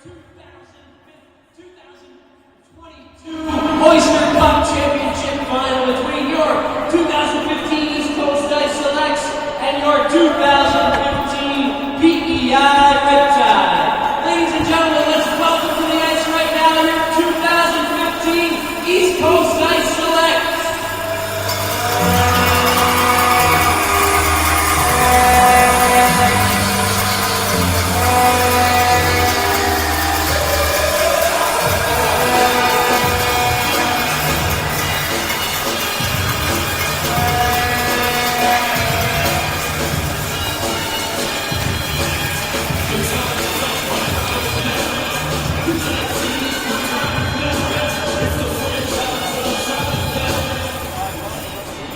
Oyster Cup Championship Final between your 2015 East Coast Ice Selects and your 2015 PEI Riptide. Ladies and gentlemen, let's welcome to the ice right now your 2015 East Coast Ice Selects.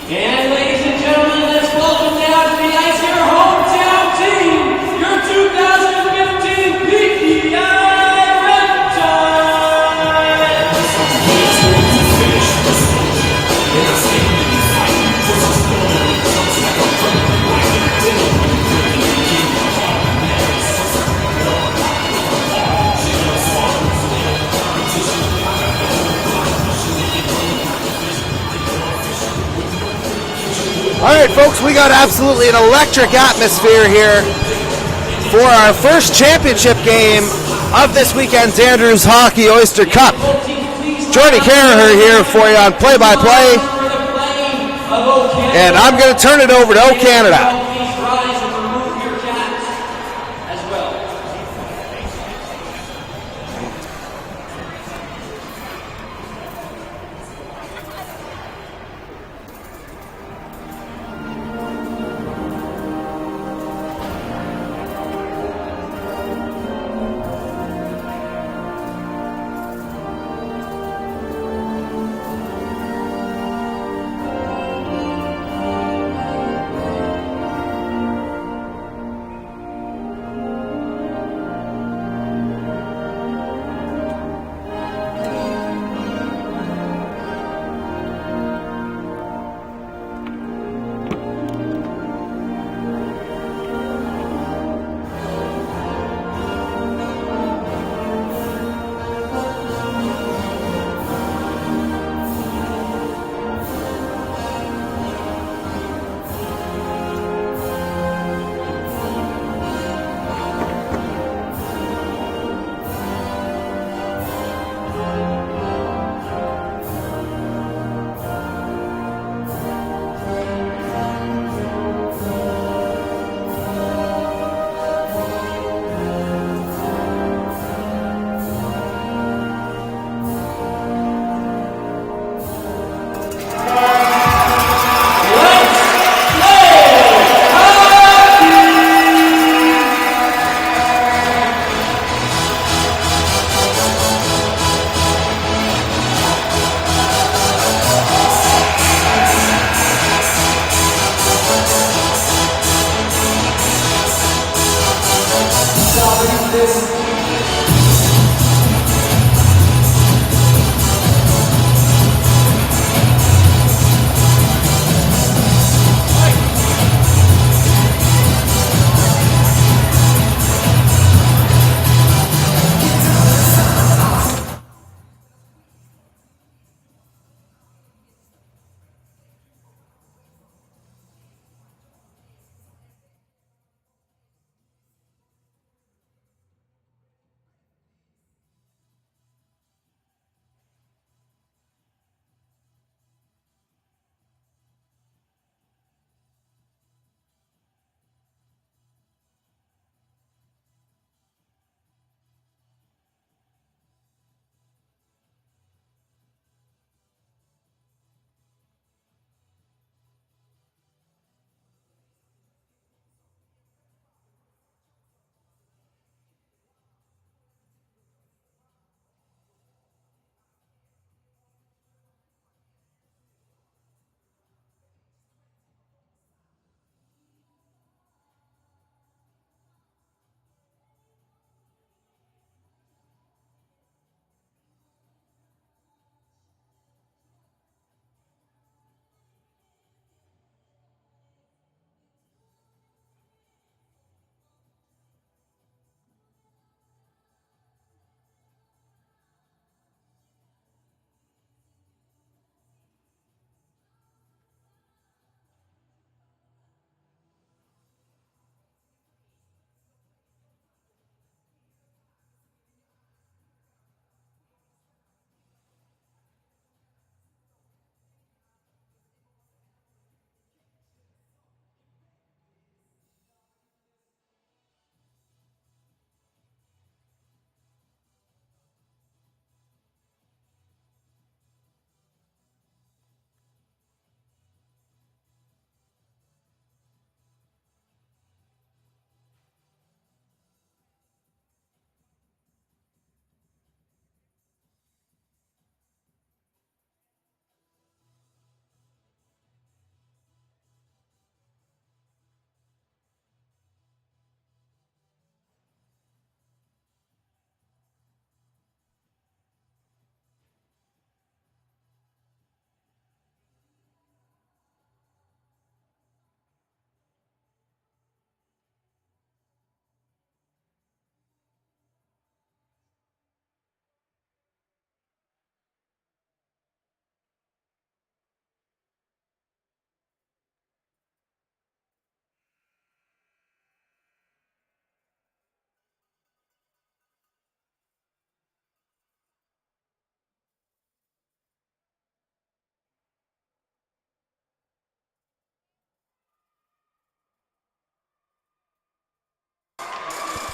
And ladies and gentlemen, let's welcome down to the ice your hometown team, your 2015 PEI Riptide. All right, folks, we got absolutely an electric atmosphere here for our first championship game of this weekend's Andrews Hockey Oyster Cup. Jordy Carraher here for you on play-by-play, and I'm going to turn it over to O Canada.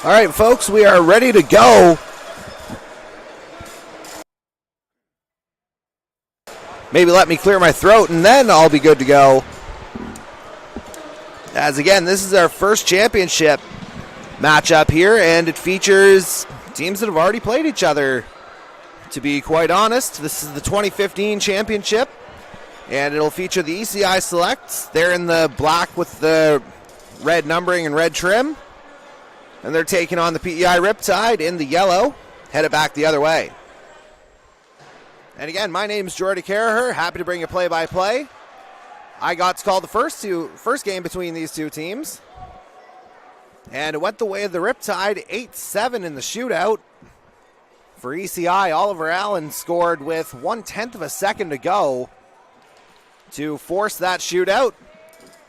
All right, folks, we are ready to go. Maybe let me clear my throat and then I'll be good to go. As again, this is our first championship matchup here, and it features teams that have already played each other. To be quite honest, this is the 2015 championship, and it'll feature the ECI Selects. They're in the black with the red numbering and red trim. And they're taking on the PEI Riptide in the yellow, headed back the other way. And again, my name's Jordy Carraher, happy to bring you play-by-play. I got to call the first game between these two teams. And it went the way of the Riptide, 8-7 in the shootout. For ECI, Oliver Allen scored with 1/10 of a second to go to force that shootout.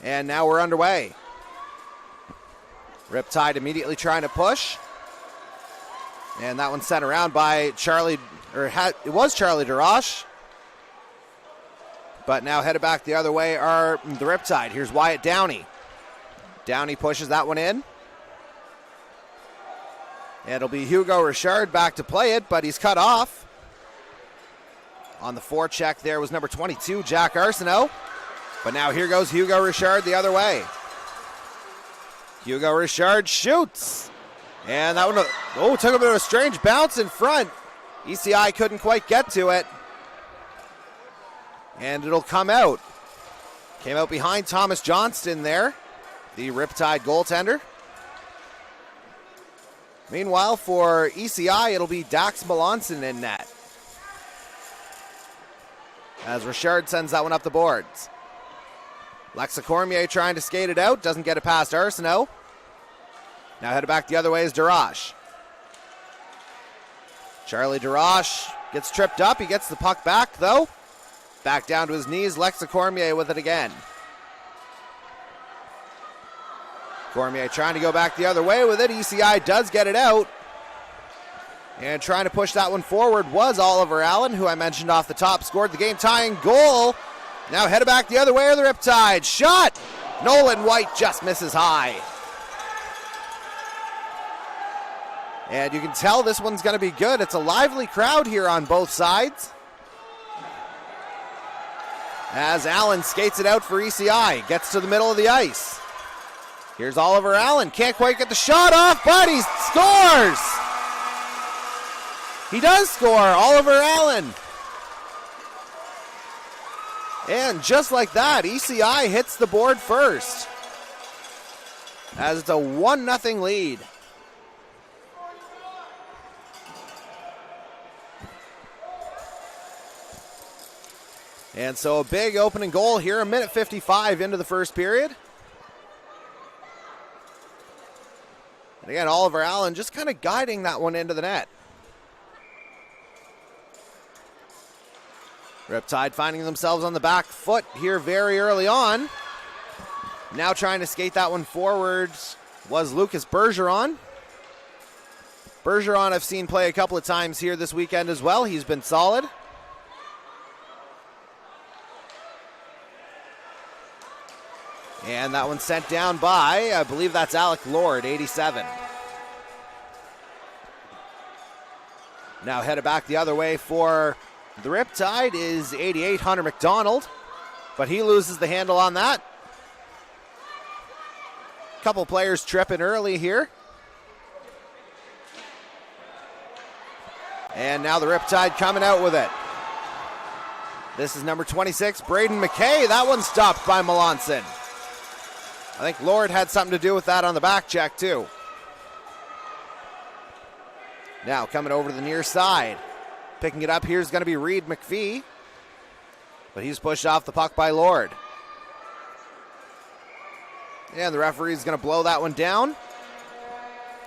And now we're underway. Riptide immediately trying to push. And that one sent around by Charlie DeRoche. But now headed back the other way are the Riptide. Here's Wyatt Downey. Downey pushes that one in. And it'll be Hugo Richard back to play it, but he's cut off. On the forecheck there was number 22, Jack Arsenault. But now here goes Hugo Richard the other way. Hugo Richard shoots. And that one, took a bit of a strange bounce in front. ECI couldn't quite get to it. And it'll come out. Came out behind Thomas Johnston there, the Riptide goaltender. Meanwhile, for ECI, it'll be Dax Melanson in net. As Richard sends that one up the boards. Lexa Cormier trying to skate it out, doesn't get it past Arsenault. Now headed back the other way is DeRoche. Charlie DeRoche gets tripped up, he gets the puck back though. Back down to his knees, Lexa Cormier with it again. Cormier trying to go back the other way with it, ECI does get it out. And trying to push that one forward was Oliver Allen, who I mentioned off the top, scored the game-tying goal. Now headed back the other way are the Riptide. Shot! Nolan White just misses high. And you can tell this one's going to be good. It's a lively crowd here on both sides. As Allen skates it out for ECI, gets to the middle of the ice. Here's Oliver Allen, can't quite get the shot off, but he scores! He does score, Oliver Allen. And just like that, ECI hits the board first. As it's a 1-0 lead. And so a big opening goal here, a minute 55 into the first period. And again, Oliver Allen just kind of guiding that one into the net. Riptide finding themselves on the back foot here very early on. Now trying to skate that one forward was Lucas Bergeron. Bergeron I've seen play a couple of times here this weekend as well. He's been solid. And that one sent down by, I believe that's Alec Lord, 87. Now headed back the other way for the Riptide is 88, Hunter McDonald. But he loses the handle on that. Couple players tripping early here. And now the Riptide coming out with it. This is number 26, Braden McKay. That one stopped by Melanson. I think Lord had something to do with that on the back check too. Now coming over to the near side. Picking it up here is going to be Reed McPhee. But he's pushed off the puck by Lord. And the referee's going to blow that one down.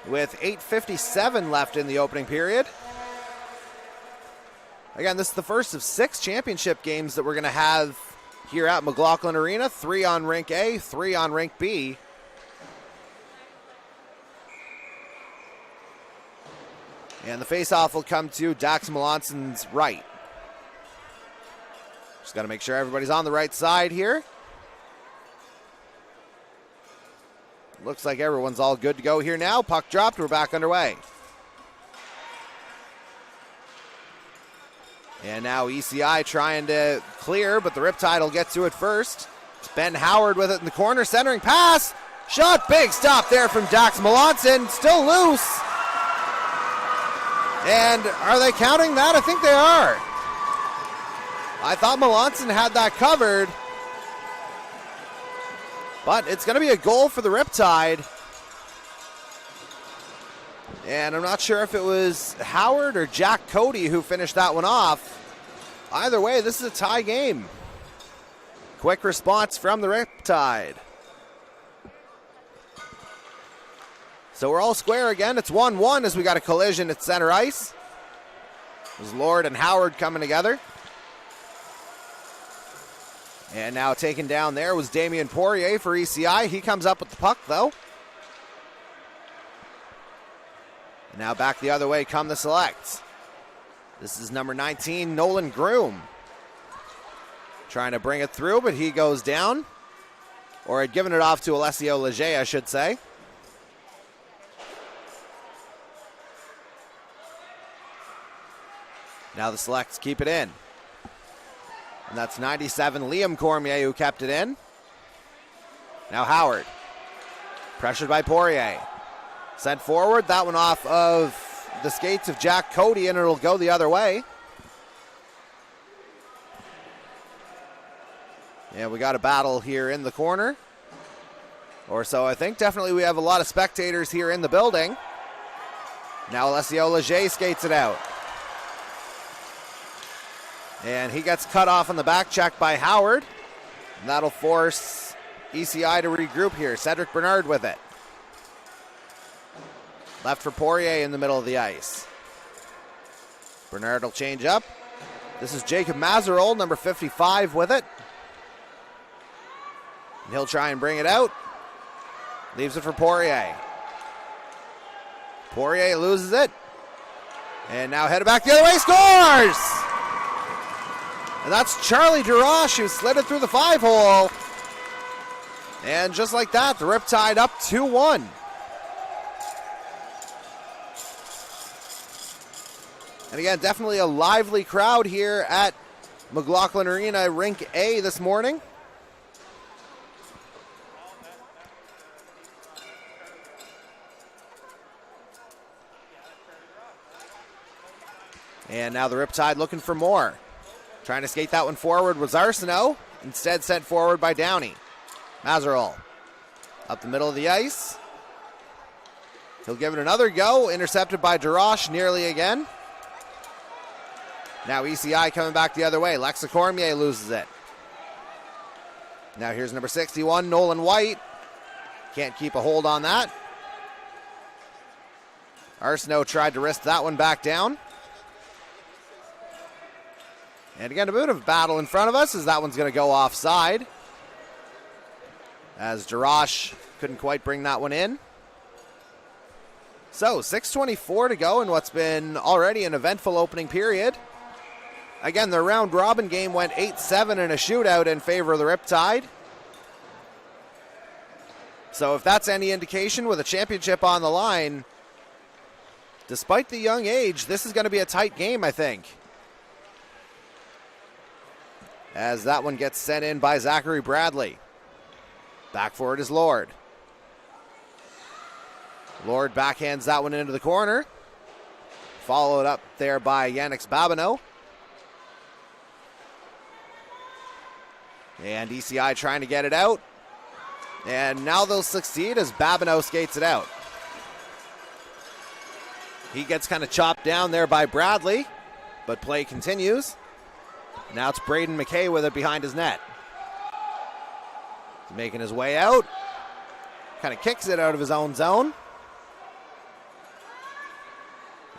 With 8:57 left in the opening period. Again, this is the first of 6 championship games that we're going to have here at McLaughlin Arena. 3 on Rink A, 3 on Rink B. And the faceoff will come to Dax Melanson's right. Just got to make sure everybody's on the right side here. Looks like everyone's all good to go here now. Puck dropped. We're back underway. And now ECI trying to clear, but the Riptide will get to it first. It's Ben Howard with it in the corner. Centering pass. Shot. Big stop there from Dax Melanson. Still loose. And are they counting that? I think they are. I thought Melanson had that covered. But it's going to be a goal for the Riptide. And I'm not sure if it was Howard or Jack Cody who finished that one off. Either way, this is a tie game. Quick response from the Riptide. So we're all square again. It's 1-1 as we got a collision at center ice. It was Lord and Howard coming together. And now taken down there was Damien Poirier for ECI. He comes up with the puck, though. And now back the other way come the Selects. This is number 19, Nolan Groom. Trying to bring it through, but he goes down. Or had given it off to Alessio Leger, I should say. Now the Selects keep it in. And that's 97, Liam Cormier, who kept it in. Now Howard. Pressured by Poirier. Sent forward. That one off of the skates of Jack Cody, and it'll go the other way. Yeah, we got a battle here in the corner. Or so I think. Definitely we have a lot of spectators here in the building. Now Alessio Leger skates it out. And he gets cut off on the back check by Howard. And that'll force ECI to regroup here. Cedric Bernard with it. Left for Poirier in the middle of the ice. Bernard will change up. This is Jacob Mazerol, number 55, with it. And he'll try and bring it out. Leaves it for Poirier. Poirier loses it. And now headed back the other way, scores! And that's Charlie Durash who slid it through the 5-hole. And just like that, the Riptide up 2-1. And again, definitely a lively crowd here at McLaughlin Arena, Rink A this morning. And now the Riptide looking for more. Trying to skate that one forward was Arsenault. Instead sent forward by Downey. Mazerol up the middle of the ice. He'll give it another go. Intercepted by Durash nearly again. Now ECI coming back the other way. Lexa Cormier loses it. Now here's number 61, Nolan White. Can't keep a hold on that. Arsenault tried to wrist that one back down. And again, a bit of a battle in front of us as that one's going to go offside. As Durash couldn't quite bring that one in. So, 6:24 to go in what's been already an eventful opening period. Again, the round-robin game went 8-7 in a shootout in favor of the Riptide. So if that's any indication with a championship on the line, despite the young age, this is going to be a tight game, I think. As that one gets sent in by Zachary Bradley. Back for it is Lord. Lord backhands that one into the corner. Followed up there by Yannick Babineau. And ECI trying to get it out. And now they'll succeed as Babineau skates it out. He gets kind of chopped down there by Bradley, but play continues. Now it's Braden McKay with it behind his net. He's making his way out. Kind of kicks it out of his own zone.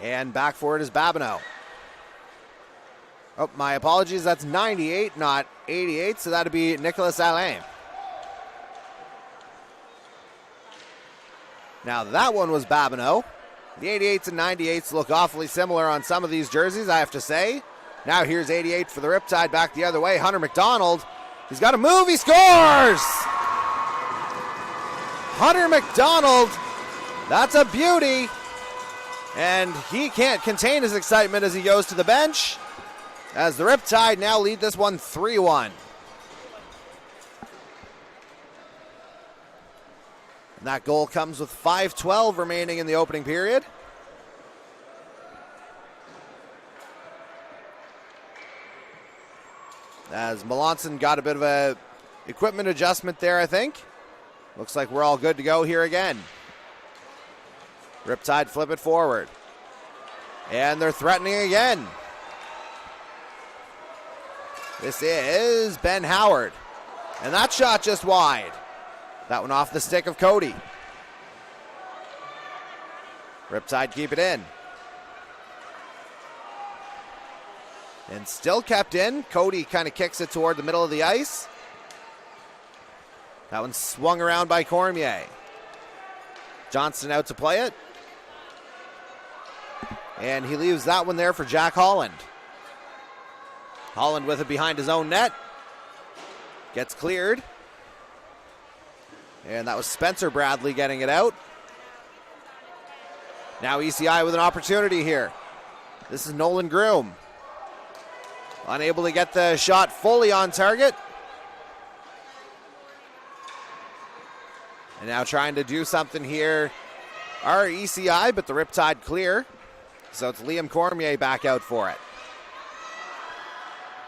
And back for it is Babineau. Oh, my apologies. That's 98, not 88. So that'd be Nicolas Alain. Now that one was Babineau. The 88s and 98s look awfully similar on some of these jerseys, I have to say. Now here's 88 for the Riptide back the other way. Hunter McDonald. He's got a move. He scores! Hunter McDonald. That's a beauty. And he can't contain his excitement as he goes to the bench, as the Riptide now lead this one 3-1. And that goal comes with 5:12 remaining in the opening period. As Melanson got a bit of a equipment adjustment there, I think. Looks like we're all good to go here again. Riptide flip it forward. And they're threatening again. This is Ben Howard. And that shot just wide. That one off the stick of Cody. Riptide keep it in. And still kept in. Cody kind of kicks it toward the middle of the ice. That one swung around by Cormier. Johnston out to play it. And he leaves that one there for Jack Holland. Holland with it behind his own net. Gets cleared. And that was Spencer Bradley getting it out. Now ECI with an opportunity here. This is Nolan Groom. Unable to get the shot fully on target. And now trying to do something here are ECI, but the Riptide clear. So it's Liam Cormier back out for it.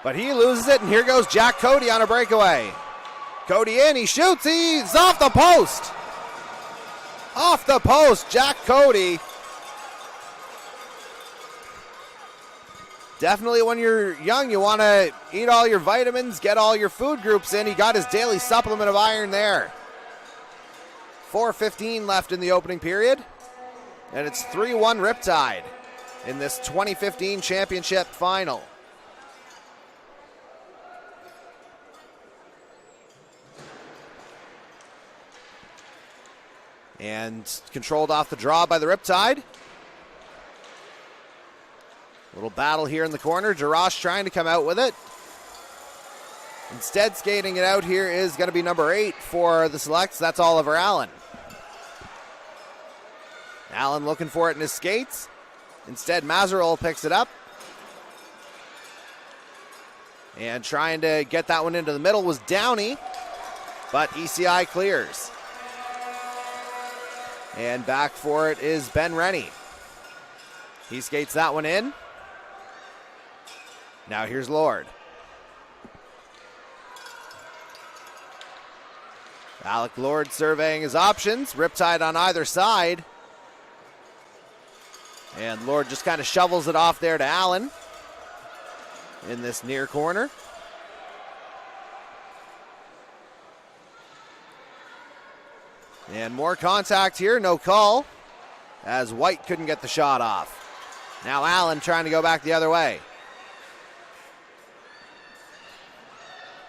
But he loses it, and here goes Jack Cody on a breakaway. Cody in, he shoots, he's off the post. Off the post, Jack Cody. Definitely when you're young, you want to eat all your vitamins, get all your food groups in. He got his daily supplement of iron there. 4:15 left in the opening period. And it's 3-1 Riptide in this 2015 championship final. And controlled off the draw by the Riptide. Little battle here in the corner. Jarash trying to come out with it. Instead, skating it out here is going to be number 8 for the Selects. That's Oliver Allen. Allen looking for it in his skates. Instead, Mazerol picks it up. And trying to get that one into the middle was Downey. But ECI clears. And back for it is Ben Rennie. He skates that one in. Now here's Lord. Alec Lord surveying his options. Riptide on either side. And Lord just kind of shovels it off there to Allen in this near corner. And more contact here, no call, as White couldn't get the shot off. Now Allen trying to go back the other way.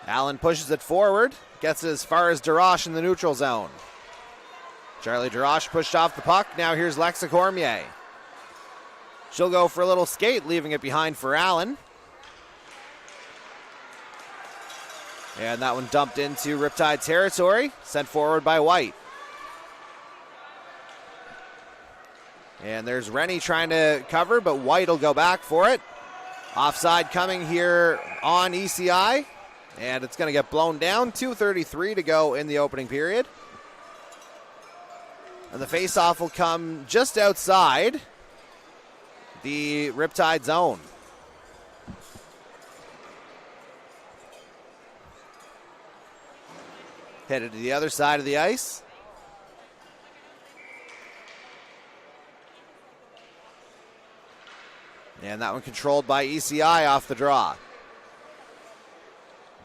Allen pushes it forward, gets it as far as Darash in the neutral zone. Charlie Darash pushed off the puck. Now here's Lexa Cormier. She'll go for a little skate, leaving it behind for Allen. And that one dumped into Riptide territory, sent forward by White. And there's Rennie trying to cover, but White will go back for it. Offside coming here on ECI. And it's going to get blown down. 2:33 to go in the opening period. And the faceoff will come just outside the Riptide zone. Headed to the other side of the ice. And that one controlled by ECI off the draw.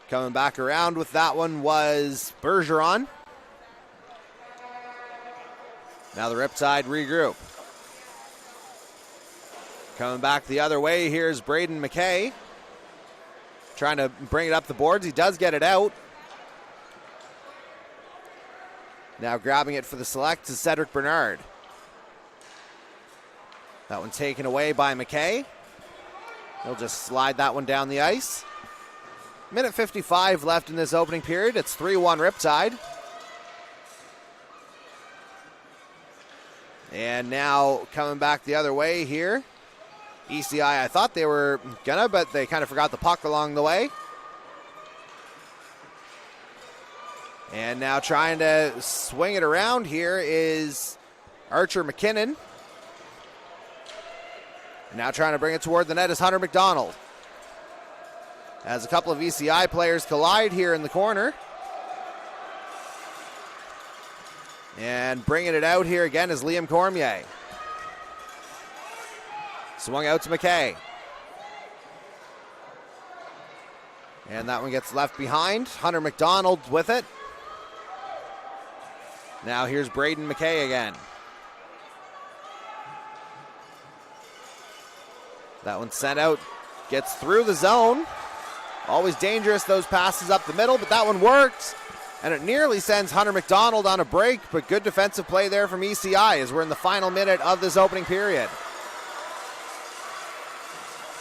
Coming back around with that one was Bergeron. Now the Riptide regroup. Coming back the other way, here's Braden McKay. Trying to bring it up the boards. He does get it out. Now grabbing it for the Select is Cedric Bernard. That one taken away by McKay. He'll just slide that one down the ice. Minute 55 left in this opening period. It's 3-1 Riptide. And now coming back the other way here. ECI, I thought they were gonna, but they kind of forgot the puck along the way. And now trying to swing it around here is Archer McKinnon. And now trying to bring it toward the net is Hunter McDonald. As a couple of ECI players collide here in the corner. And bringing it out here again is Liam Cormier. Swung out to McKay. And that one gets left behind. Hunter McDonald with it. Now here's Braden McKay again. That one sent out, gets through the zone. Always dangerous, those passes up the middle, but that one worked. And it nearly sends Hunter McDonald on a break, but good defensive play there from ECI as we're in the final minute of this opening period.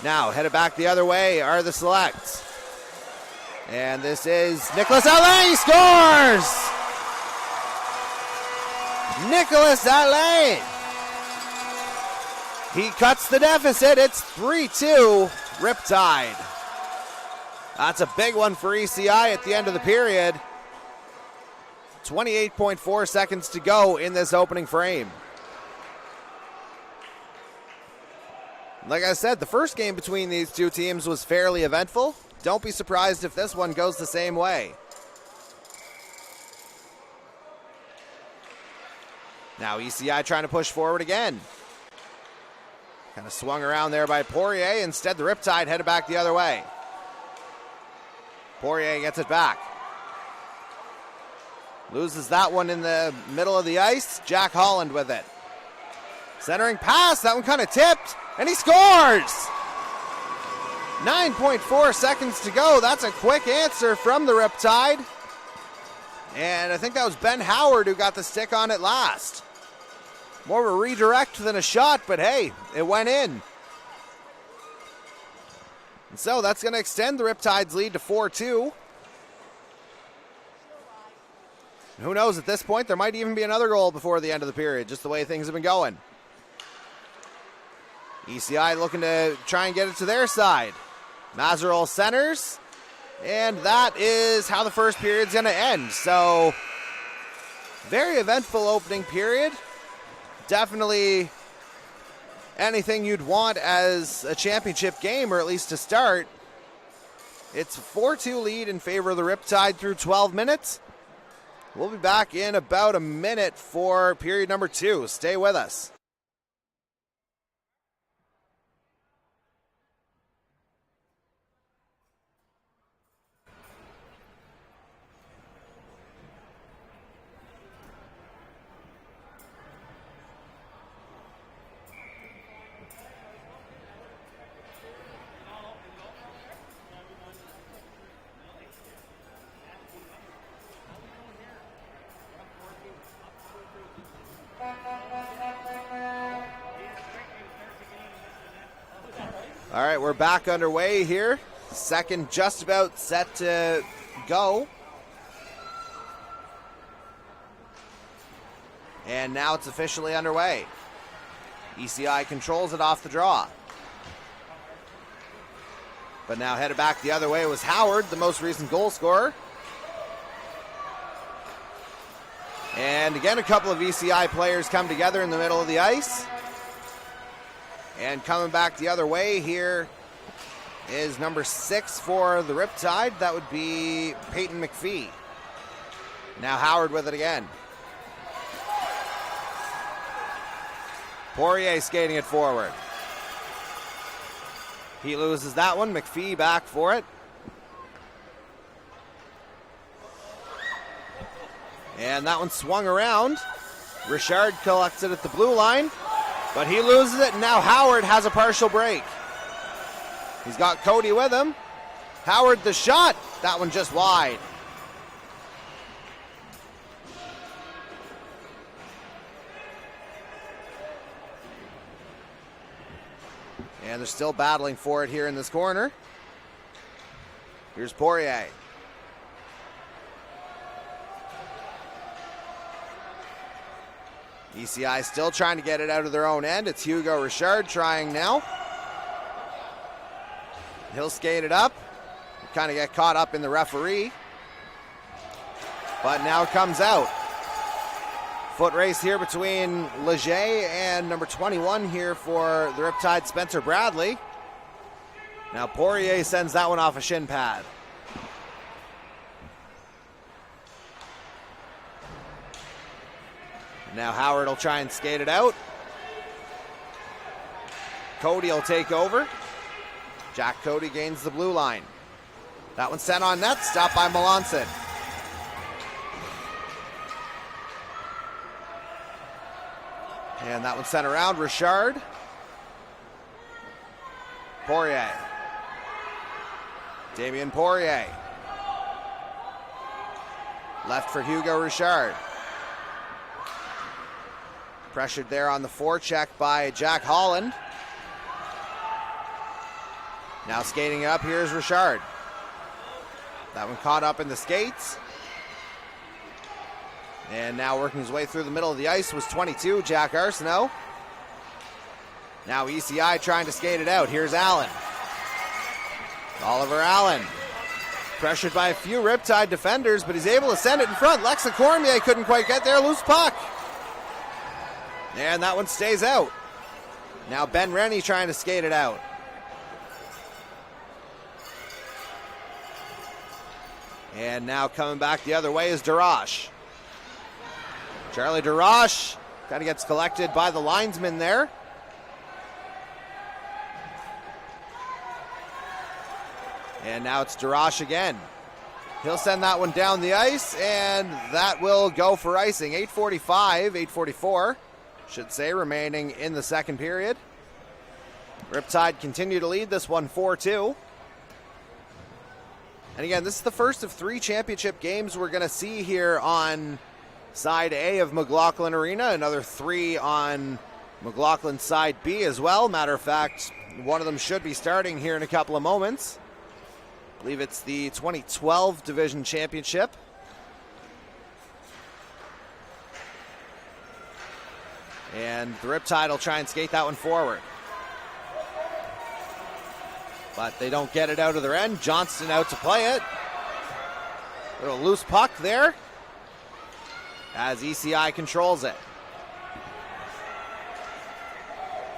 Now, headed back the other way are the Selects. And this is Nicholas Alain scores! Nicholas Alain! He cuts the deficit. It's 3-2 Riptide. That's a big one for ECI at the end of the period. 28.4 seconds to go in this opening frame. Like I said, the first game between these two teams was fairly eventful. Don't be surprised if this one goes the same way. Now ECI trying to push forward again. Kind of swung around there by Poirier. Instead, the Riptide headed back the other way. Poirier gets it back. Loses that one in the middle of the ice. Jack Holland with it. Centering pass. That one kind of tipped. And he scores! 9.4 seconds to go. That's a quick answer from the Riptide. And I think that was Ben Howard who got the stick on it last. More of a redirect than a shot, but hey, it went in. And so that's going to extend the Riptide's lead to 4-2. Who knows, at this point, there might even be another goal before the end of the period, just the way things have been going. ECI looking to try and get it to their side. Mazerol centers, and that is how the first period's going to end. So, very eventful opening period. Definitely anything you'd want as a championship game, or at least to start. It's a 4-2 lead in favor of the Riptide through 12 minutes. We'll be back in about a minute for period number 2. Stay with us. All right, we're back underway here. Second just about set to go. And now it's officially underway. ECI controls it off the draw. But now headed back the other way was Howard, the most recent goal scorer. And again, a couple of ECI players come together in the middle of the ice. And coming back the other way here is number 6 for the Riptide. That would be Peyton McPhee. Now Howard with it again. Poirier skating it forward. He loses that one. McPhee back for it. And that one swung around. Richard collects it at the blue line. But he loses it, and now Howard has a partial break. He's got Cody with him. Howard the shot. That one just wide. And they're still battling for it here in this corner. Here's Poirier. ECI still trying to get it out of their own end. It's Hugo Richard trying now. He'll skate it up. Kind of get caught up in the referee. But now it comes out. Foot race here between Leger and number 21 here for the Riptide, Spencer Bradley. Now Poirier sends that one off a shin pad. Now Howard will try and skate it out. Cody will take over. Jack Cody gains the blue line. That one sent on net, stopped by Melanson. And that one sent around, Richard. Poirier. Damien Poirier. Left for Hugo Richard. Pressured there on the forecheck by Jack Holland. Now skating up, here's Richard. That one caught up in the skates. And now working his way through the middle of the ice was 22, Jack Arsenault. Now ECI trying to skate it out. Here's Allen. Oliver Allen. Pressured by a few Riptide defenders, but he's able to send it in front. Lexa Cormier couldn't quite get there. Loose puck. And that one stays out. Now Ben Rennie trying to skate it out. And now coming back the other way is Darash. Charlie Darash kind of gets collected by the linesman there. And now it's Darash again. He'll send that one down the ice, and that will go for icing. 8:44, should say, remaining in the second period. Riptide continue to lead this one 4-2. And again, this is the first of 3 championship games we're going to see here on side A of McLaughlin Arena. Another 3 on McLaughlin side B as well. Matter of fact, one of them should be starting here in a couple of moments. I believe it's the 2012 Division Championship. And the Riptide will try and skate that one forward. But they don't get it out of their end. Johnston out to play it. Little loose puck there as ECI controls it.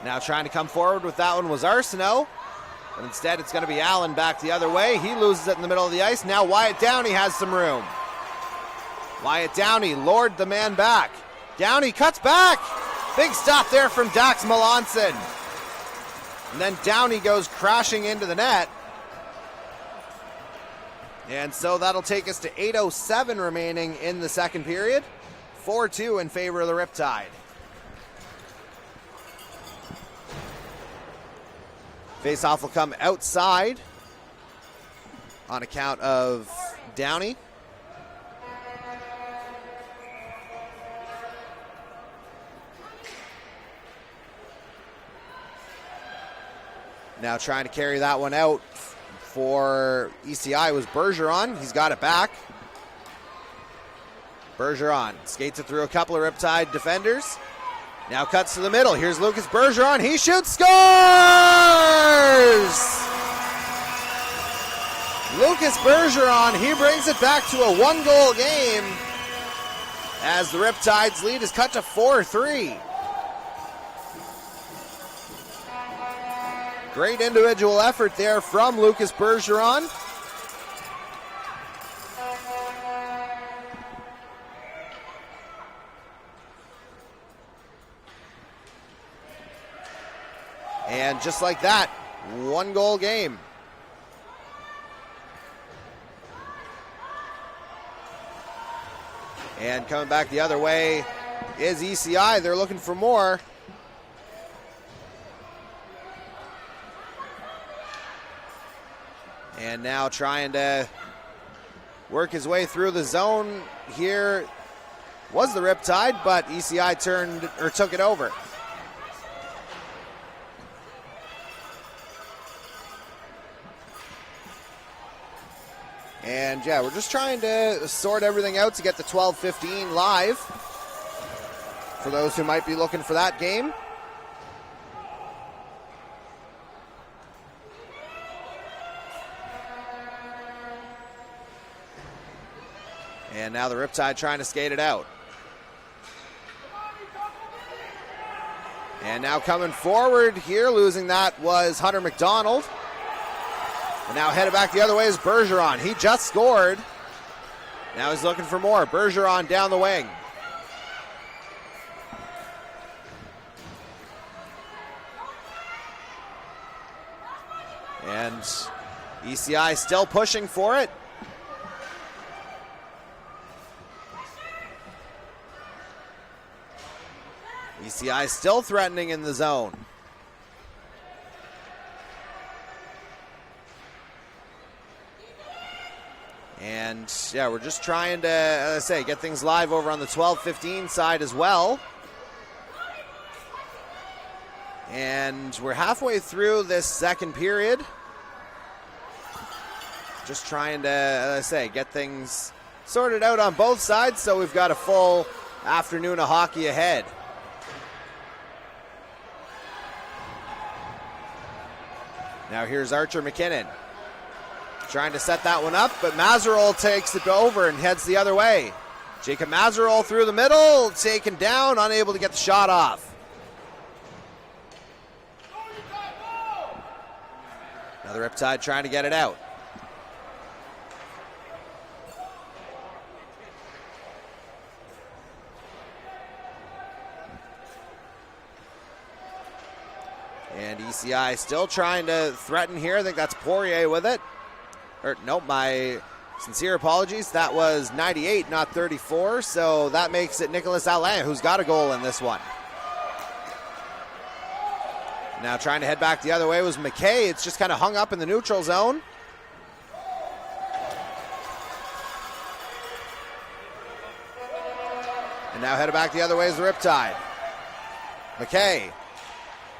Now trying to come forward with that one was Arsenault. But instead it's going to be Allen back the other way. He loses it in the middle of the ice. Now Wyatt Downey has some room. Wyatt Downey lured the man back. Downey cuts back. Big stop there from Dax Melanson. And then Downey goes crashing into the net. And so that'll take us to 8:07 remaining in the second period. 4-2 in favor of the Riptide. Faceoff will come outside on account of Downey. Now trying to carry that one out for ECI was Bergeron. He's got it back. Bergeron skates it through a couple of Riptide defenders. Now cuts to the middle. Here's Lucas Bergeron. He shoots, scores! Lucas Bergeron, he brings it back to a 1-goal game as the Riptide's lead is cut to 4-3. Great individual effort there from Lucas Bergeron. And just like that, 1-goal game. And coming back the other way is ECI. They're looking for more. And now trying to work his way through the zone here was the Riptide, but ECI took it over. And yeah, we're just trying to sort everything out to get the 12:15 live for those who might be looking for that game. And now the Riptide trying to skate it out. And now coming forward here, losing that was Hunter McDonald. And now headed back the other way is Bergeron. He just scored. Now he's looking for more. Bergeron down the wing. And ECI still pushing for it. ECI still threatening in the zone. And yeah, we're just trying to, as I say, get things live over on the 12-15 side as well. And we're halfway through this second period. Just trying to, as I say, get things sorted out on both sides so we've got a full afternoon of hockey ahead. Now here's Archer McKinnon. Trying to set that one up, but Mazerol takes it over and heads the other way. Jacob Mazerol through the middle, taken down, unable to get the shot off. Now the Riptide trying to get it out. And ECI still trying to threaten here. I think that's Poirier with it. Nope, my sincere apologies. That was 98, not 34. So that makes it Nicholas Alain, who's got a goal in this one. Now trying to head back the other way was McKay. It's just kind of hung up in the neutral zone. And now headed back the other way is the Riptide. McKay.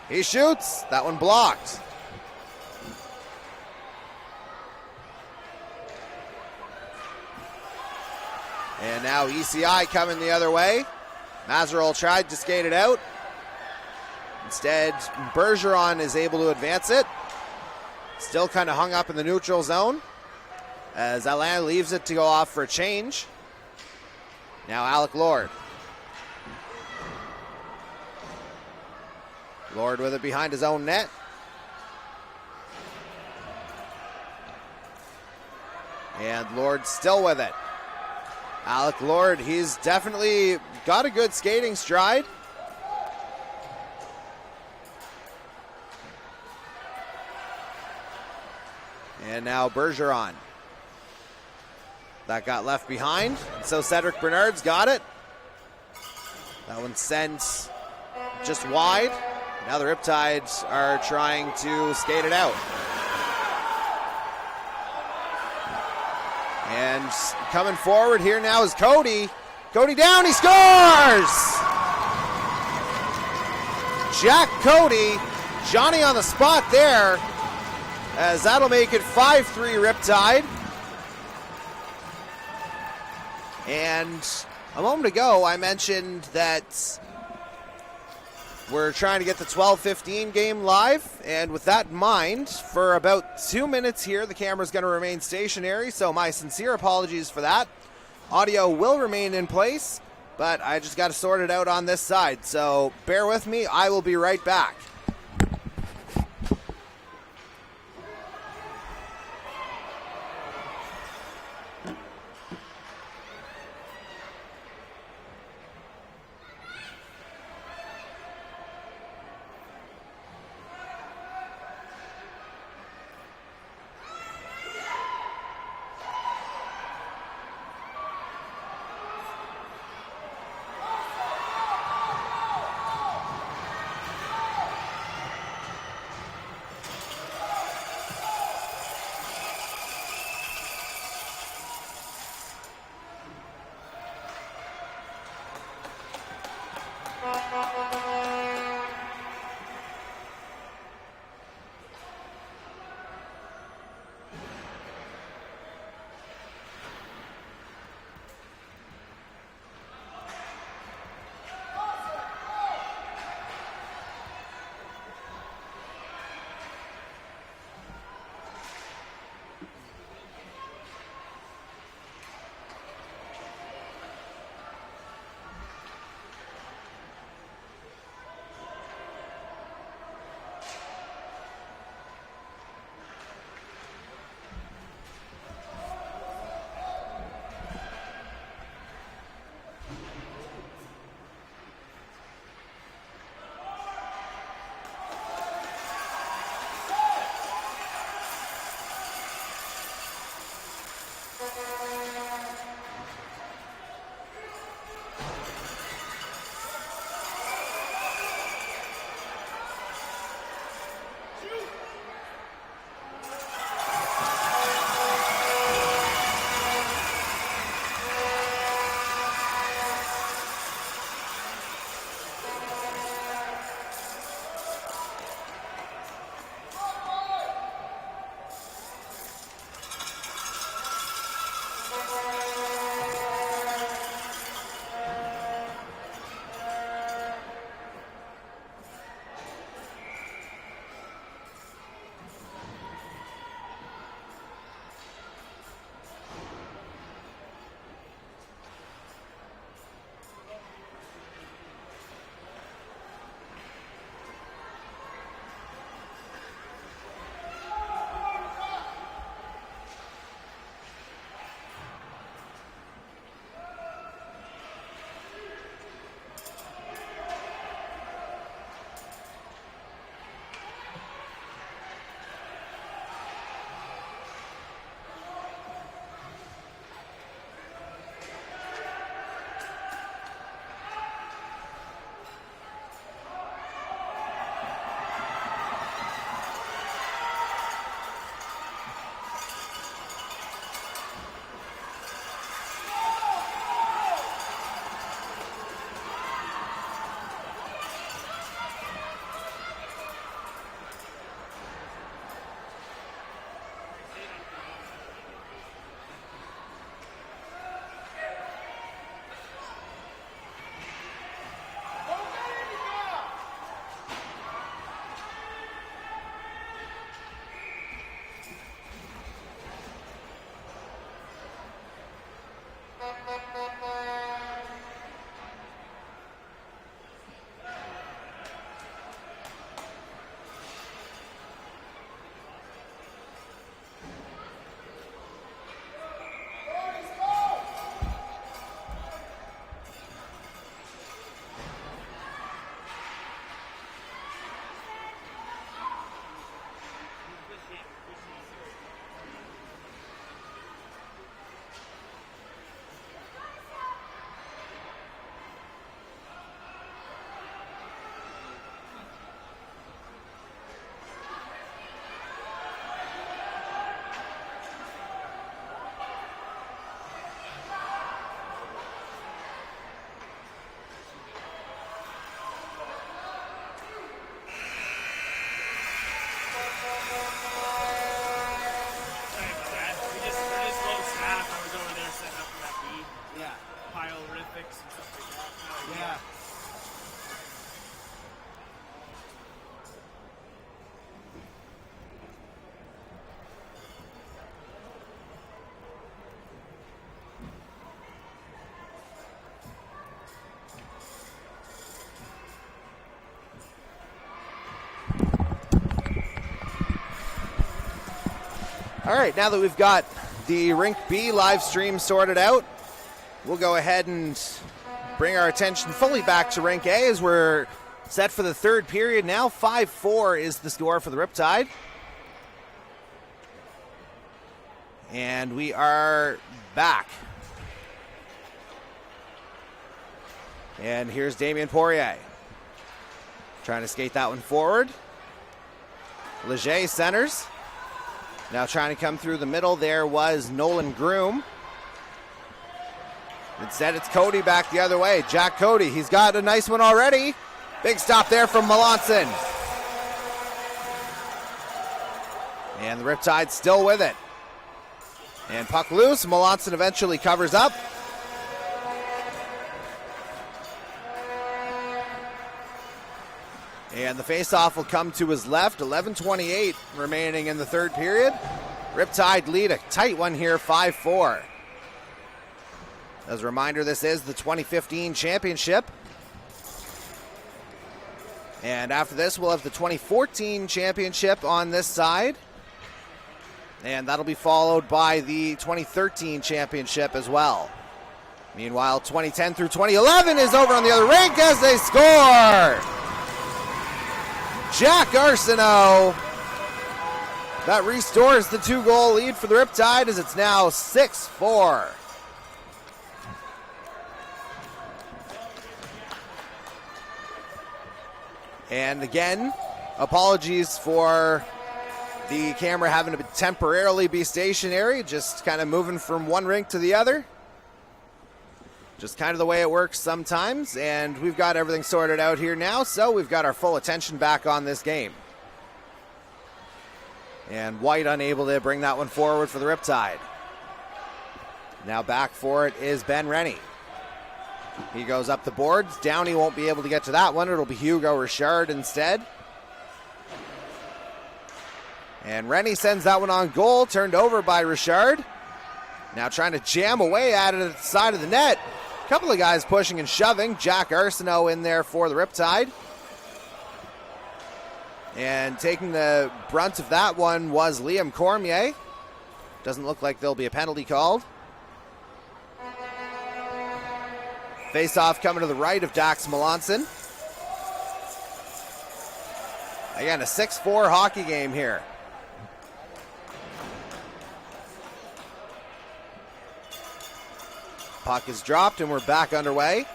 He shoots. That one blocked. And now ECI coming the other way. Mazerol tried to skate it out. Instead, Bergeron is able to advance it. Still kind of hung up in the neutral zone as Alain leaves it to go off for a change. Now Alec Lord. Lord with it behind his own net. And Lord still with it. Alec Lord, he's definitely got a good skating stride. And now Bergeron. That got left behind. So Cedric Bernard's got it. That one sent just wide. Now the Riptides are trying to skate it out. And coming forward here now is Cody. Cody down, he scores! Jack Cody, Johnny on the spot there, as that'll make it 5-3 Riptide. And a moment ago I mentioned that we're trying to get the 12-15 game live, and with that in mind, for about 2 minutes here, the camera's going to remain stationary, so my sincere apologies for that. Audio will remain in place, but I just got to sort it out on this side, so bear with me. I will be right back. All right, now that we've got the Rink B live stream sorted out, we'll go ahead and bring our attention fully back to Rink A as we're set for the third period now. 5-4 is the score for the Riptide. And we are back. And here's Damien Poirier. Trying to skate that one forward. Leger centers. Now trying to come through the middle there was Nolan Groom. Instead it's Cody back the other way. Jack Cody, he's got a nice one already. Big stop there from Melanson. And the Riptide still with it. And puck loose, Melanson eventually covers up. And the faceoff will come to his left. 11:28 remaining in the third period. Riptide lead a tight one here, 5-4. As a reminder, this is the 2015 championship. And after this, we'll have the 2014 championship on this side. And that'll be followed by the 2013 championship as well. Meanwhile, 2010 through 2011 is over on the other rink as they score. Jack Arsenault That restores the 2-goal lead for the Riptide as it's now 6-4. And again, apologies for the camera having to temporarily be stationary, just kind of moving from one rink to the other. Just kind of the way it works sometimes, and we've got everything sorted out here now, so we've got our full attention back on this game. And White unable to bring that one forward for the Riptide. Now back for it is Ben Rennie. He goes up the boards. Downey won't be able to get to that one. It'll be Hugo Richard instead. And Rennie sends that one on goal, turned over by Richard. Now trying to jam away at it at the side of the net. A couple of guys pushing and shoving. Jack Arsenault in there for the Riptide. And taking the brunt of that one was Liam Cormier. Doesn't look like there'll be a penalty called. Face-off coming to the right of Dax Melanson. Again, a 6-4 hockey game here. Puck is dropped and we're back underway.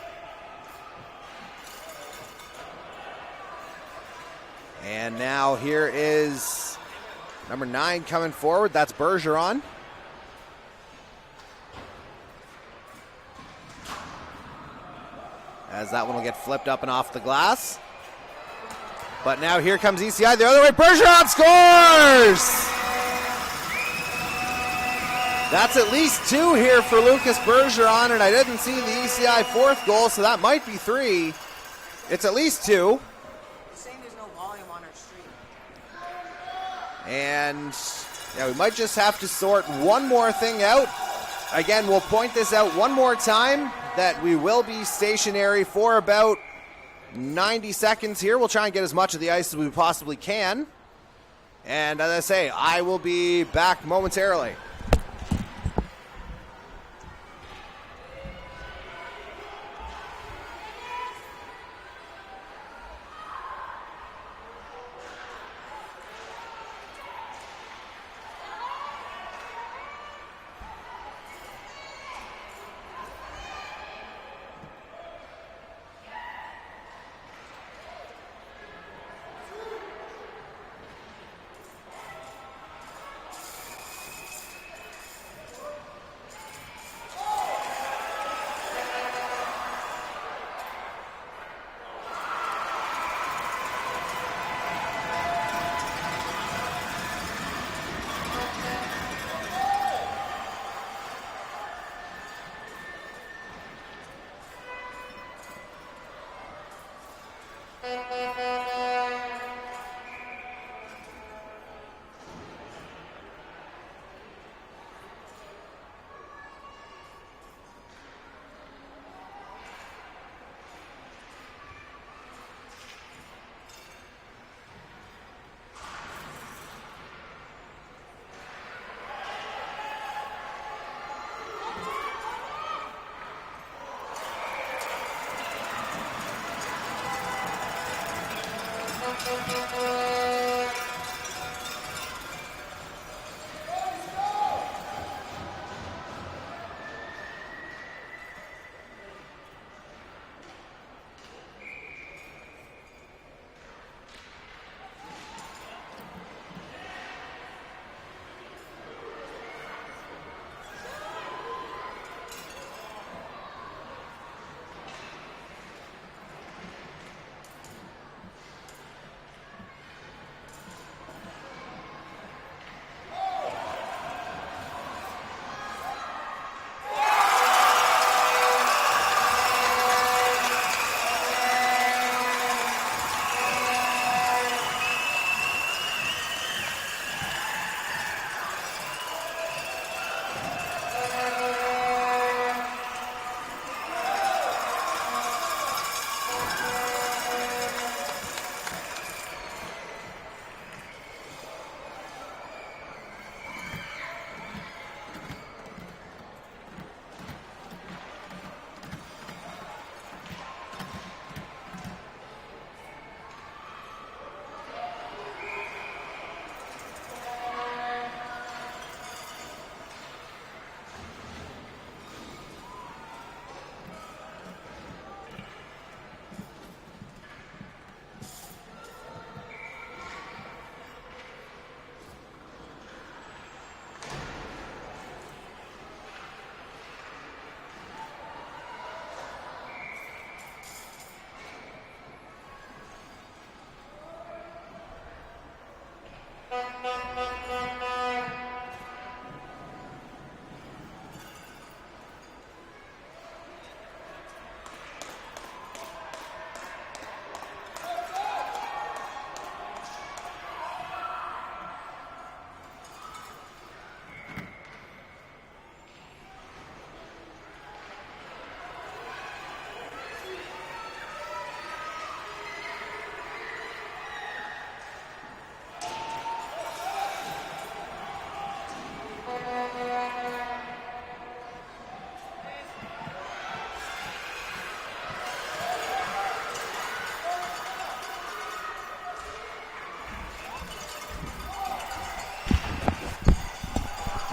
And now here is number 9 coming forward. That's Bergeron. As that one will get flipped up and off the glass. But now here comes ECI the other way. Bergeron scores! That's at least 2 here for Lucas Bergeron, and I didn't see the ECI 4th goal, so that might be 3. It's at least 2. He's saying there's no volume on our stream. And yeah, we might just have to sort one more thing out. Again, we'll point this out one more time that we will be stationary for about 90 seconds here. We'll try and get as much of the ice as we possibly can. And as I say, I will be back momentarily.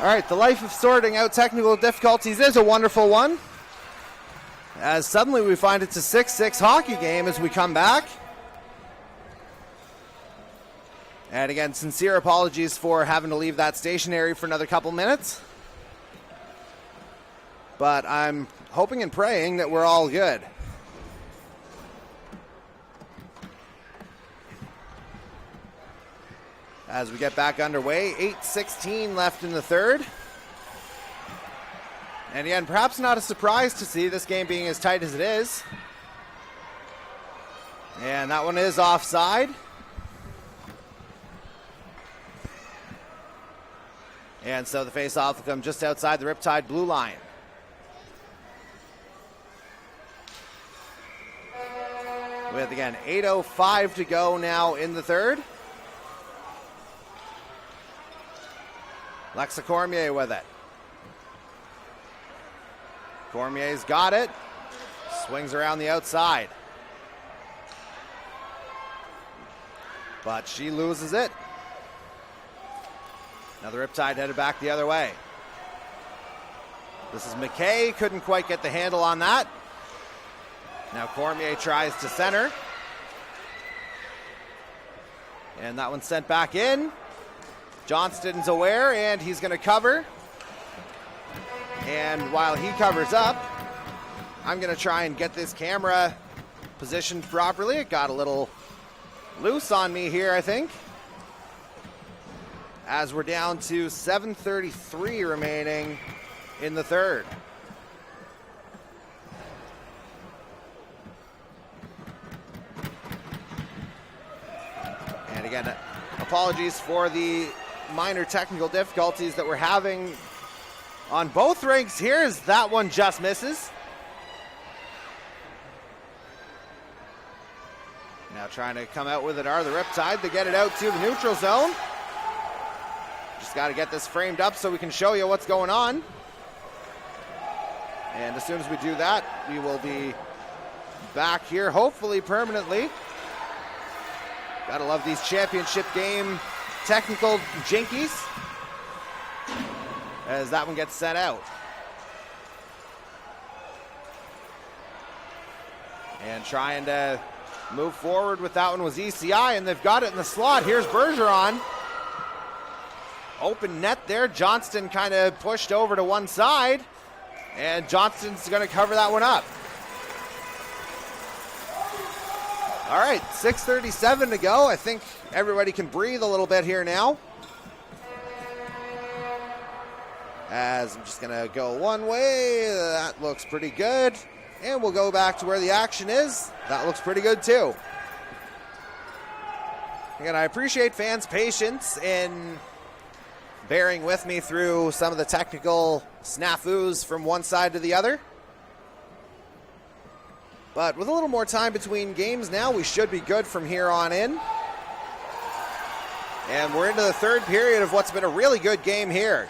right, the life of sorting out technical difficulties is a wonderful one. As suddenly we find it's a 6-6 hockey game as we come back. And again, sincere apologies for having to leave that stationary for another couple minutes. But I'm hoping and praying that we're all good. As we get back underway, 8:16 left in the third. And again, perhaps not a surprise to see this game being as tight as it is. And that one is offside. And so the face-off will come just outside the Riptide blue line. With, again, 8:05 to go now in the third. Lexa Cormier with it. Cormier's got it. Swings around the outside. But she loses it. Now the Riptide headed back the other way. This is McKay. Couldn't quite get the handle on that. Now Cormier tries to center. And that one's sent back in. Johnston's aware, and he's going to cover. And while he covers up, I'm going to try and get this camera positioned properly. It got a little loose on me here, I think. As we're down to 7:33 remaining in the third. And again, apologies for the minor technical difficulties that we're having on both rinks here, as that one just misses. Now trying to come out with it are the Riptide. They get it out to the neutral zone. Just got to get this framed up so we can show you what's going on. And as soon as we do that, we will be back here, hopefully permanently. Gotta love these championship game technical jinkies. As that one gets set out. And trying to move forward with that one was ECI, and they've got it in the slot. Here's Bergeron. Open net there. Johnston kind of pushed over to one side, and Johnston's going to cover that one up. All right, 6:37 to go. I think everybody can breathe a little bit here now. As I'm just going to go one way. That looks pretty good. And we'll go back to where the action is. That looks pretty good too. Again, I appreciate fans' patience in bearing with me through some of the technical snafus from one side to the other. But with a little more time between games now, we should be good from here on in. And we're into the third period of what's been a really good game here,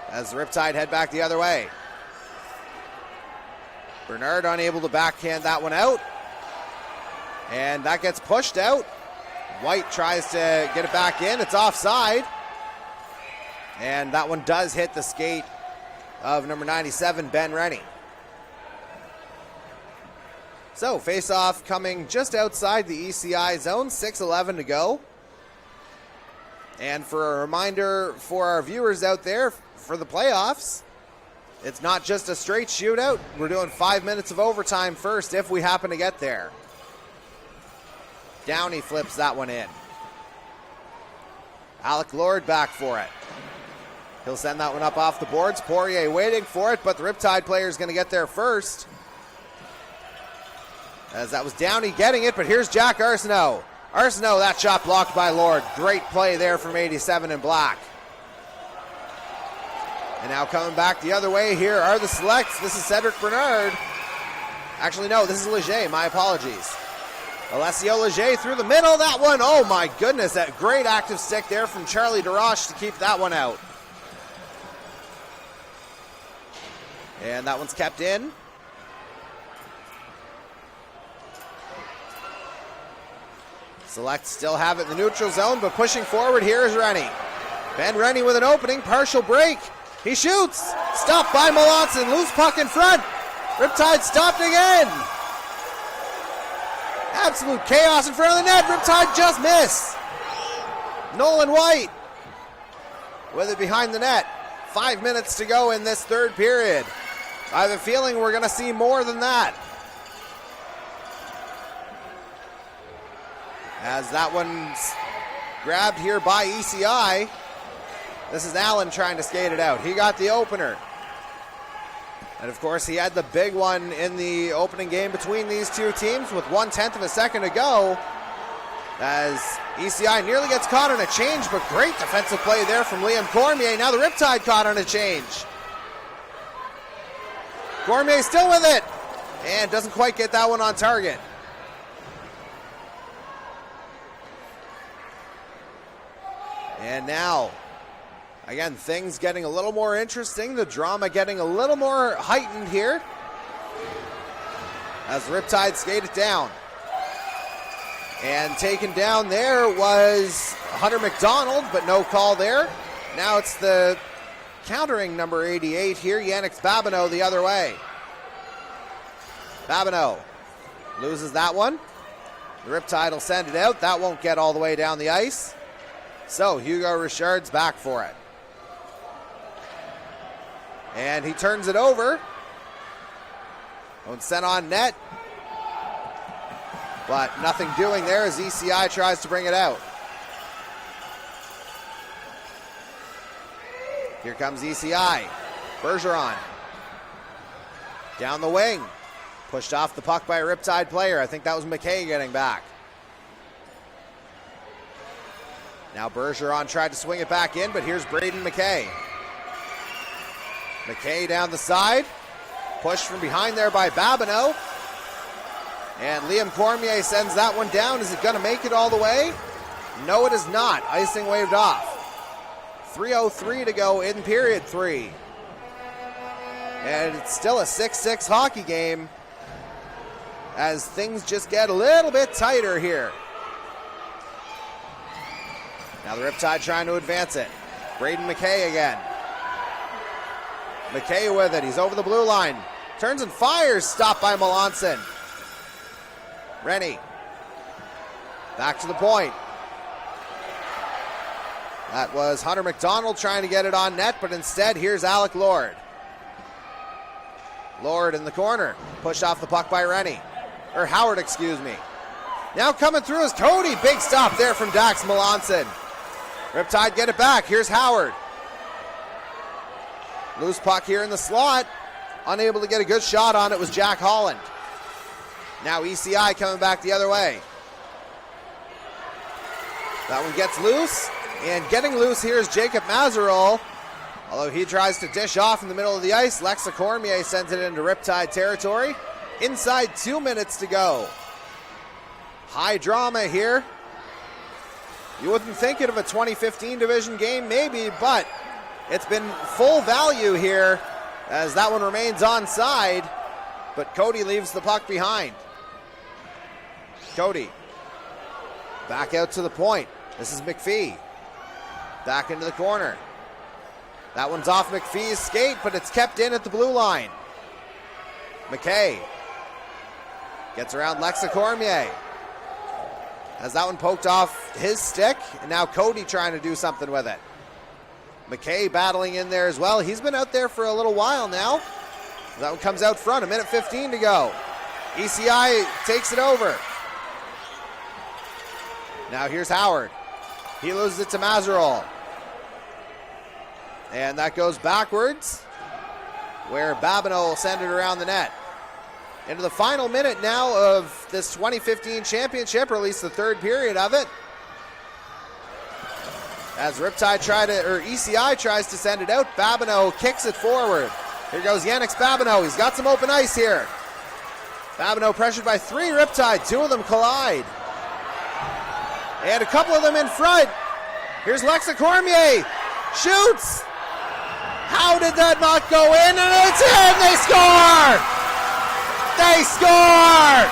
as the Riptide head back the other way. Bernard unable to backhand that one out. And that gets pushed out. White tries to get it back in. It's offside. And that one does hit the skate of number 97, Ben Rennie. So, face-off coming just outside the ECI zone, 6:11 to go. And for a reminder for our viewers out there, for the playoffs, it's not just a straight shootout. We're doing 5 minutes of overtime first if we happen to get there. Downey flips that one in. Alec Lord back for it. He'll send that one up off the boards. Poirier waiting for it, but the Riptide player is going to get there first. As that was Downey getting it, but here's Jack Arsenault. Arsenault, that shot blocked by Lord. Great play there from 87 in black. And now coming back the other way here are the selects. This is Cedric Bernard. Actually, no, this is Leger. My apologies. Alessio Leger through the middle. That one, oh my goodness, that great active stick there from Charlie DeRoche to keep that one out. And that one's kept in. Select still have it in the neutral zone, but pushing forward here is Rennie. Ben Rennie with an opening, partial break. He shoots. Stopped by Melanson. Loose puck in front. Riptide stopped again. Absolute chaos in front of the net. Riptide just missed. Nolan White with it behind the net. 5 minutes to go in this third period. I have a feeling we're going to see more than that. As that one's grabbed here by ECI. This is Allen trying to skate it out. He got the opener. And of course, he had the big one in the opening game between these two teams with 1/10 of a second to go. As ECI nearly gets caught on a change, but great defensive play there from Liam Cormier. Now the Riptide caught on a change. Cormier still with it. And doesn't quite get that one on target. And now, again, things getting a little more interesting. The drama getting a little more heightened here. As Riptide skated down. And taken down there was Hunter McDonald, but no call there. Now it's the countering number 88 here, Yannick Babineau the other way. Babineau loses that one. The Riptide will send it out. That won't get all the way down the ice. So Hugo Richard's back for it. And he turns it over. Sent on net. But nothing doing there as ECI tries to bring it out. Here comes ECI. Bergeron. Down the wing. Pushed off the puck by a Riptide player. I think that was McKay getting back. Now Bergeron tried to swing it back in, but here's Braden McKay. McKay down the side. Pushed from behind there by Babineau. And Liam Cormier sends that one down. Is it going to make it all the way? No, it is not. Icing waved off. 3:03 to go in period 3. And it's still a 6-6 hockey game as things just get a little bit tighter here. Now the Riptide trying to advance it. Braden McKay again. McKay with it. He's over the blue line. Turns and fires. Stopped by Melanson. Rennie. Back to the point. That was Hunter McDonald trying to get it on net, but instead here's Alec Lord. Lord in the corner. Pushed off the puck by Rennie. Or Howard, excuse me. Now coming through is Cody. Big stop there from Dax Melanson. Riptide get it back. Here's Howard. Loose puck here in the slot. Unable to get a good shot on it was Jack Holland. Now ECI coming back the other way. That one gets loose. And getting loose here is Jacob Mazerol. Although he tries to dish off in the middle of the ice, Lexa Cormier sends it into Riptide territory. Inside 2 minutes to go. High drama here. You wouldn't think it of a 2015 division game, maybe, but it's been full value here as that one remains onside, but Cody leaves the puck behind. Cody back out to the point. This is McPhee. Back into the corner. That one's off McPhee's skate, but it's kept in at the blue line. McKay gets around Lexa Cormier. Has that one poked off his stick, and now Cody trying to do something with it. McKay battling in there as well. He's been out there for a little while now. That one comes out front, 1:15 to go. ECI takes it over. Now here's Howard. He loses it to Mazerol. And that goes backwards, where Babineau will send it around the net. Into the final minute now of this 2015 championship, or at least the third period of it. As Riptide ECI tries to send it out, Babineau kicks it forward. Here goes Yannick Babineau. He's got some open ice here. Babineau pressured by 3 Riptide. 2 of them collide. And a couple of them in front. Here's Lexa Cormier. Shoots. How did that not go in? And it's in! They score! They score!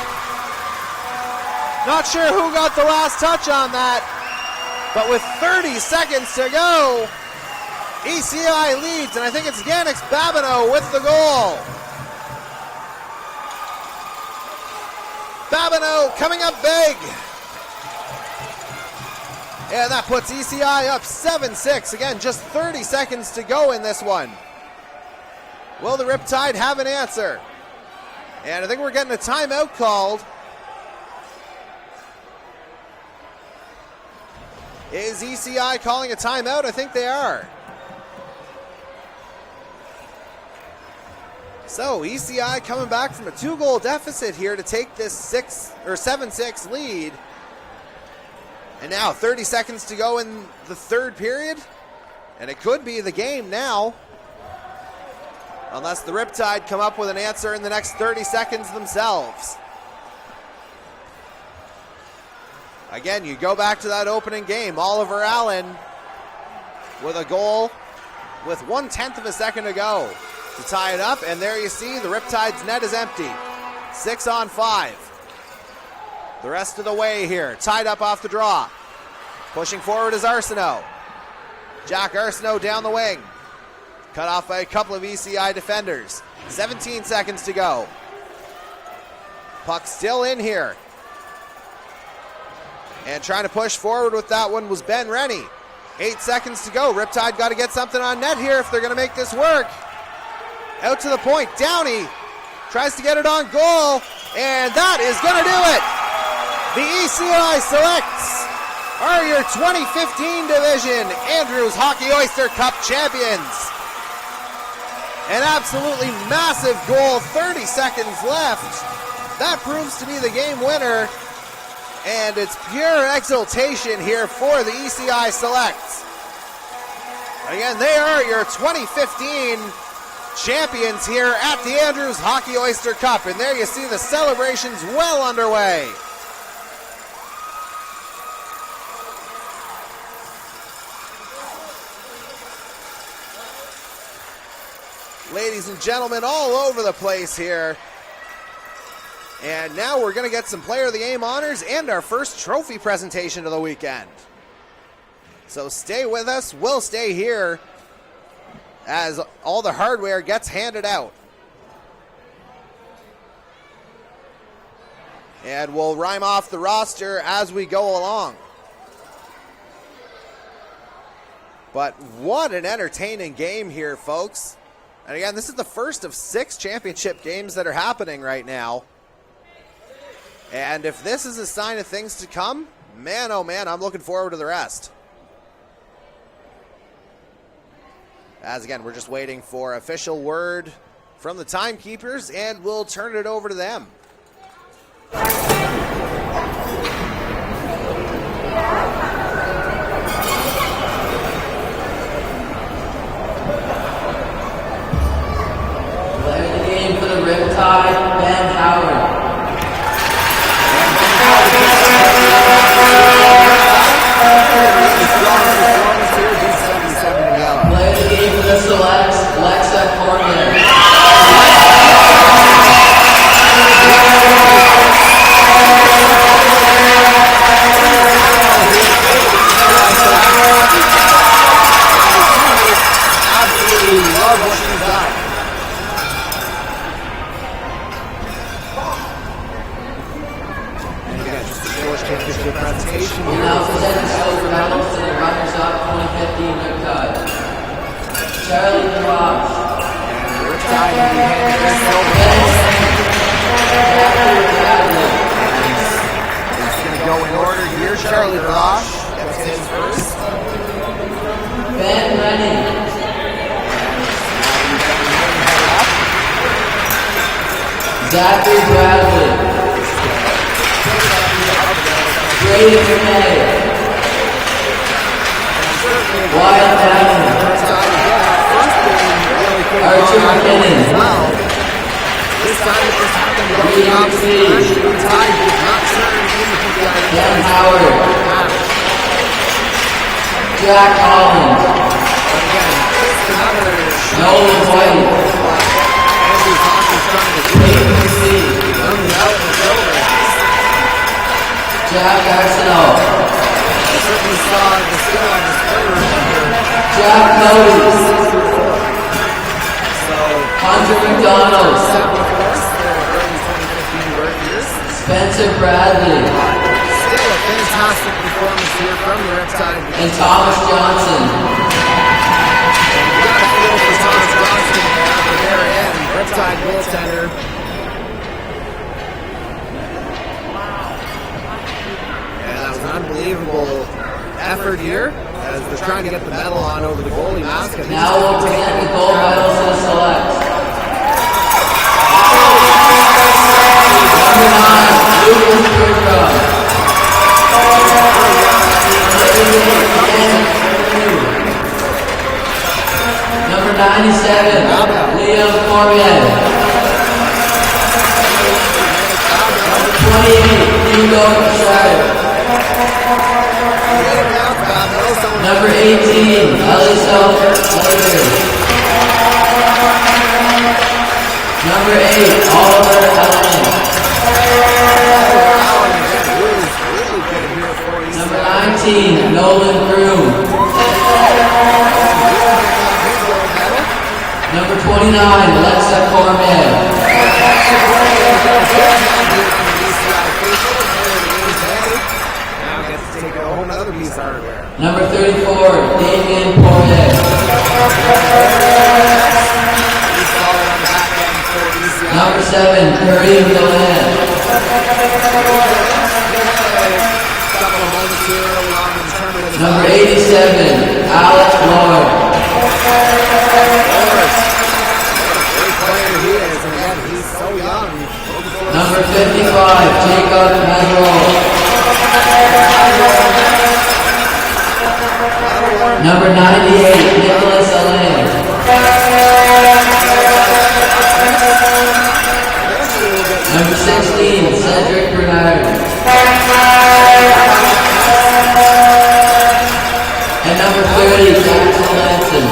Not sure who got the last touch on that, but with 30 seconds to go, ECI leads, and I think it's Yannick Babineau with the goal. Babineau coming up big. And that puts ECI up 7-6. Again, just 30 seconds to go in this one. Will the Riptide have an answer? And I think we're getting a timeout called. Is ECI calling a timeout? I think they are. So ECI coming back from a 2-goal deficit here to take this 7-6 lead. And now 30 seconds to go in the third period. And it could be the game now. Unless the Riptide come up with an answer in the next 30 seconds themselves. Again, you go back to that opening game. Oliver Allen with a goal with 1/10 of a second to go to tie it up. And there you see the Riptide's net is empty. 6-on-5. The rest of the way here. Tied up off the draw. Pushing forward is Arsenault. Jack Arsenault down the wing. Cut off by a couple of ECI defenders. 17 seconds to go. Puck still in here. And trying to push forward with that one was Ben Rennie. 8 seconds to go. Riptide got to get something on net here if they're going to make this work. Out to the point. Downey tries to get it on goal. And that is going to do it. The ECI Selects are your 2015 Division Andrews Hockey Oyster Cup champions. An absolutely massive goal, 30 seconds left. That proves to be the game winner. And it's pure exultation here for the ECI Selects. Again, they are your 2015 champions here at the Andrews Hockey Oyster Cup. And there you see the celebrations well underway. Ladies and gentlemen, all over the place here. And now we're going to get some Player of the Game honors and our first trophy presentation of the weekend. So stay with us. We'll stay here as all the hardware gets handed out. And we'll rhyme off the roster as we go along. But what an entertaining game here, folks. And again, this is the first of 6 championship games that are happening right now. And if this is a sign of things to come, man, oh man, I'm looking forward to the rest. As again, we're just waiting for official word from the timekeepers, and we'll turn it over to them. For the Riptide, Ben Howard. Play the game for the Selects, Lexa Cormier. Absolutely love what she's done. Presentation. We now present the silver medals to the runners-up 2015 Riptide. Charlie DeRoche. And Riptide will be handing their silver medals. It's going to go in order here. Charlie DeRoche gets his first. Ben Rennie. Zachary Bradley. Brady McKay. Wyatt Allen. Archer McKinnon. This time it just happened to be the opposite direction. The tide did not turn in the PPI. Ben Howard. Jack Holland. Nolan White. Andrews Hockey's trying to do it. Out and over. Jack Arsenault. I certainly saw the skill on his player here. Jack Cody. Hunter McDonald. Spencer Bradley. Still a fantastic performance here from the Riptide. And Thomas Johnson. Got a feel for Thomas Johnson at the very end. Riptide goaltender. Yeah, that was an unbelievable effort here as they're trying to get the medal on over the goalie mask. Now we'll present the gold medals to the select. Number 9, Lucas Bergeron. Number 97, Liam Cormier. Number 28, Hugo Schreiber. Number 18, Elisel Lager. Number 8, Oliver Allen. Number 19, Nolan Groom. Number 29, Alexa Cormier. Number 34, Damien Poirier. Number 7, Kareem Delan. Number 87, Alex Lord. Number 55, Jacob Madrol. Number 98, Nicholas Alain. Number 16, Cedric Bernard. And number 30, Jackson Lanson.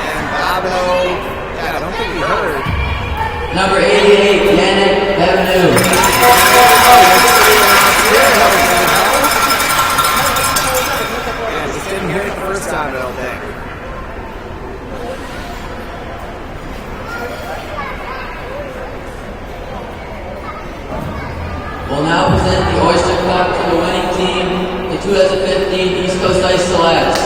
And Pablo, I don't think we heard. Number 88, Yannick Bevenu. Didn't hear it the first time, I don't think. We'll now present the Oyster Cup to the winning team, the 2015 East Coast Ice Selects.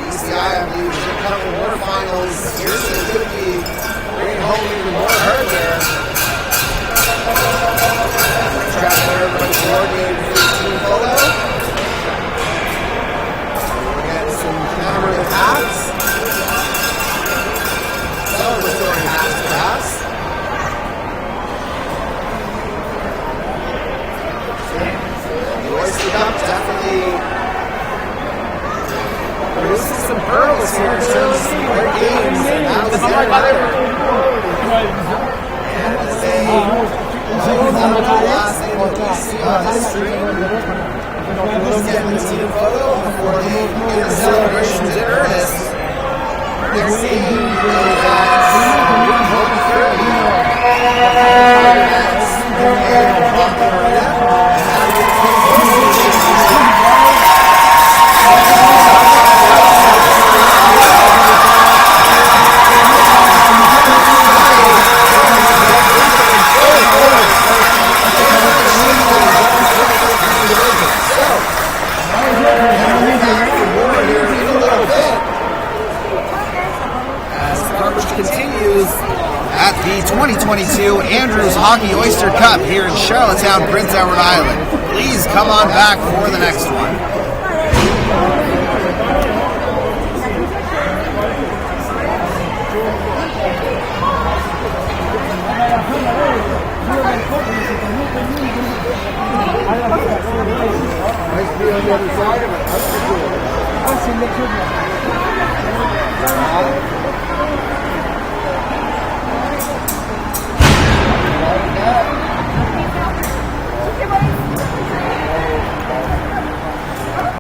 ECI, I believe, is in a couple quarterfinals here, so it could be bringing home even more hurt there. Track there, everybody coordinated for the team photo. We're getting some commemorative hats. Celebratory hats, perhaps. The Oyster Cup definitely producing some pearls here in terms of some great games. And that was the last name of ECI history. Just getting the team photo before they get the celebrations in earnest. Next game is at 2022 Andrews Hockey Oyster Cup here in Charlottetown, Prince Edward Island. Please come on back for the next one. Nice to be on the other side of it. That's cool.